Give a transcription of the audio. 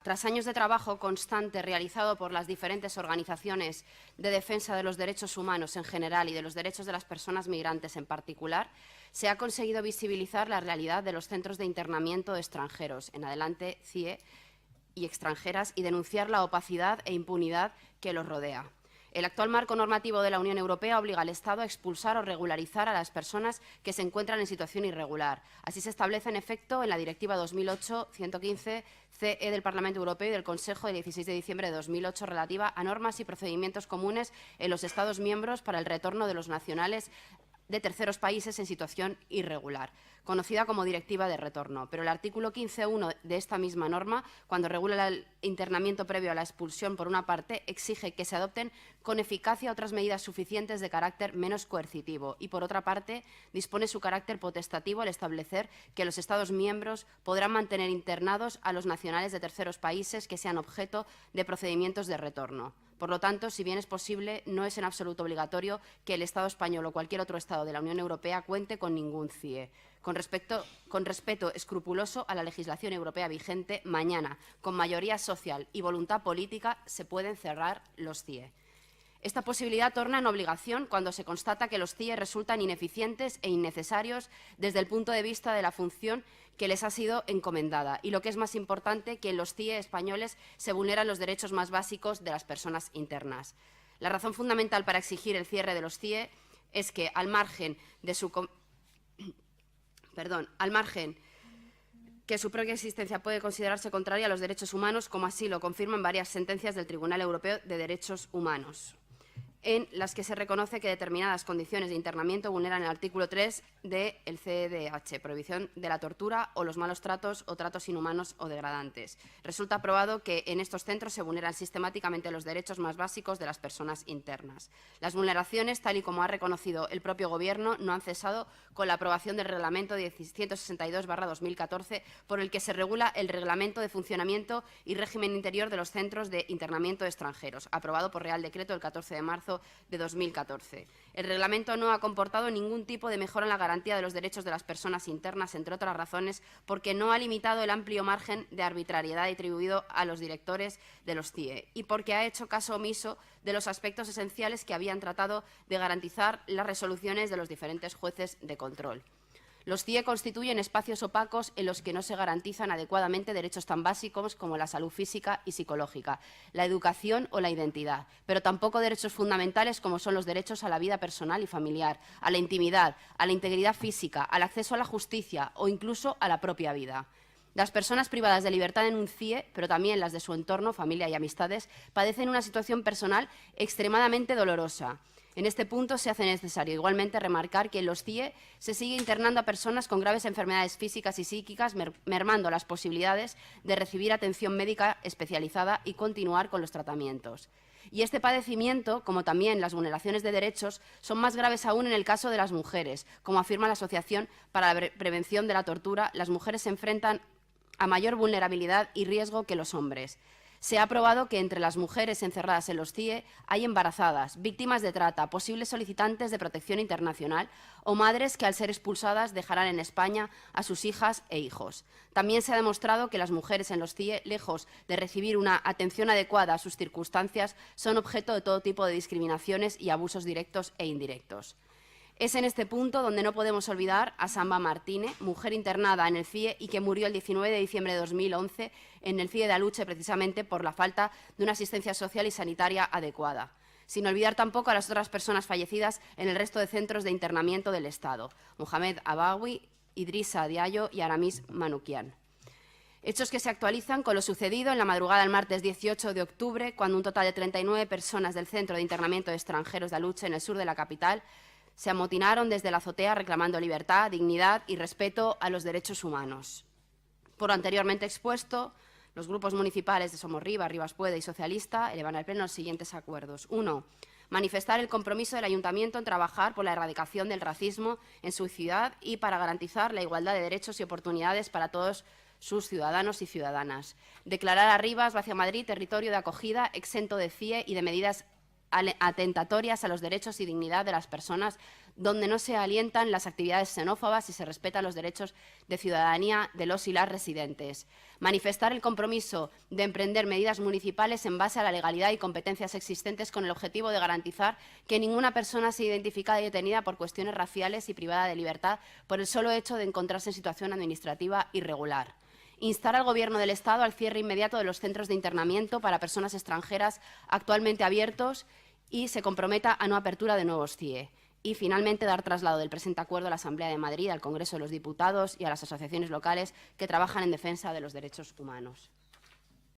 Tras años de trabajo constante realizado por las diferentes organizaciones de defensa de los derechos humanos en general y de los derechos de las personas migrantes en particular, se ha conseguido visibilizar la realidad de los centros de internamiento de extranjeros, en adelante CIE, y extranjeras, y denunciar la opacidad e impunidad que los rodea. El actual marco normativo de la Unión Europea obliga al Estado a expulsar o regularizar a las personas que se encuentran en situación irregular. Así se establece, en efecto, en la Directiva 2008/115/CE del Parlamento Europeo y del Consejo de 16 de diciembre de 2008 relativa a normas y procedimientos comunes en los Estados miembros para el retorno de los nacionales de terceros países en situación irregular, conocida como Directiva de Retorno. Pero el artículo 15.1 de esta misma norma, cuando regula el internamiento previo a la expulsión, por una parte, exige que se adopten con eficacia otras medidas suficientes de carácter menos coercitivo y, por otra parte, dispone su carácter potestativo al establecer que los Estados miembros podrán mantener internados a los nacionales de terceros países que sean objeto de procedimientos de retorno. Por lo tanto, si bien es posible, no es en absoluto obligatorio que el Estado español o cualquier otro Estado de la Unión Europea cuente con ningún CIE. Con respeto escrupuloso a la legislación europea vigente, mañana, con mayoría social y voluntad política, se pueden cerrar los CIE. Esta posibilidad torna en obligación cuando se constata que los CIE resultan ineficientes e innecesarios desde el punto de vista de la función que les ha sido encomendada y, lo que es más importante, que en los CIE españoles se vulneran los derechos más básicos de las personas internas. La razón fundamental para exigir el cierre de los CIE es que, al margen que su propia existencia puede considerarse contraria a los derechos humanos, como así lo confirman varias sentencias del Tribunal Europeo de Derechos Humanos, en las que se reconoce que determinadas condiciones de internamiento vulneran el artículo 3 del CEDH, prohibición de la tortura o los malos tratos o tratos inhumanos o degradantes. Resulta probado que en estos centros se vulneran sistemáticamente los derechos más básicos de las personas internas. Las vulneraciones, tal y como ha reconocido el propio Gobierno, no han cesado con la aprobación del Reglamento 162/2014, por el que se regula el Reglamento de Funcionamiento y Régimen Interior de los Centros de Internamiento de Extranjeros, aprobado por Real Decreto el 14 de marzo de 2014. El reglamento no ha comportado ningún tipo de mejora en la garantía de los derechos de las personas internas, entre otras razones, porque no ha limitado el amplio margen de arbitrariedad atribuido a los directores de los CIE y porque ha hecho caso omiso de los aspectos esenciales que habían tratado de garantizar las resoluciones de los diferentes jueces de control. Los CIE constituyen espacios opacos en los que no se garantizan adecuadamente derechos tan básicos como la salud física y psicológica, la educación o la identidad, pero tampoco derechos fundamentales como son los derechos a la vida personal y familiar, a la intimidad, a la integridad física, al acceso a la justicia o incluso a la propia vida. Las personas privadas de libertad en un CIE, pero también las de su entorno, familia y amistades, padecen una situación personal extremadamente dolorosa. En este punto se hace necesario igualmente remarcar que en los CIE se sigue internando a personas con graves enfermedades físicas y psíquicas, mermando las posibilidades de recibir atención médica especializada y continuar con los tratamientos. Y este padecimiento, como también las vulneraciones de derechos, son más graves aún en el caso de las mujeres. Como afirma la Asociación para la Prevención de la Tortura, las mujeres se enfrentan a mayor vulnerabilidad y riesgo que los hombres. Se ha probado que entre las mujeres encerradas en los CIE hay embarazadas, víctimas de trata, posibles solicitantes de protección internacional o madres que, al ser expulsadas, dejarán en España a sus hijas e hijos. También se ha demostrado que las mujeres en los CIE, lejos de recibir una atención adecuada a sus circunstancias, son objeto de todo tipo de discriminaciones y abusos directos e indirectos. Es en este punto donde no podemos olvidar a Samba Martínez, mujer internada en el CIE y que murió el 19 de diciembre de 2011 en el CIE de Aluche, precisamente por la falta de una asistencia social y sanitaria adecuada. Sin olvidar tampoco a las otras personas fallecidas en el resto de centros de internamiento del Estado: Mohamed Abawi, Idrissa Diallo y Aramis Manukian. Hechos que se actualizan con lo sucedido en la madrugada del martes 18 de octubre, cuando un total de 39 personas del Centro de Internamiento de Extranjeros de Aluche, en el sur de la capital, se amotinaron desde la azotea reclamando libertad, dignidad y respeto a los derechos humanos. Por lo anteriormente expuesto, los grupos municipales de Somorriba, Rivas Puede y Socialista elevan al Pleno los siguientes acuerdos. 1. Manifestar el compromiso del Ayuntamiento en trabajar por la erradicación del racismo en su ciudad y para garantizar la igualdad de derechos y oportunidades para todos sus ciudadanos y ciudadanas. Declarar a Rivas, Vaciamadrid, territorio de acogida exento de CIE y de medidas atentatorias a los derechos y dignidad de las personas, donde no se alientan las actividades xenófobas y se respetan los derechos de ciudadanía de los y las residentes. Manifestar el compromiso de emprender medidas municipales en base a la legalidad y competencias existentes con el objetivo de garantizar que ninguna persona sea identificada y detenida por cuestiones raciales y privada de libertad por el solo hecho de encontrarse en situación administrativa irregular. Instar al Gobierno del Estado al cierre inmediato de los centros de internamiento para personas extranjeras actualmente abiertos y se comprometa a no apertura de nuevos CIE. Y, finalmente, dar traslado del presente acuerdo a la Asamblea de Madrid, al Congreso de los Diputados y a las asociaciones locales que trabajan en defensa de los derechos humanos.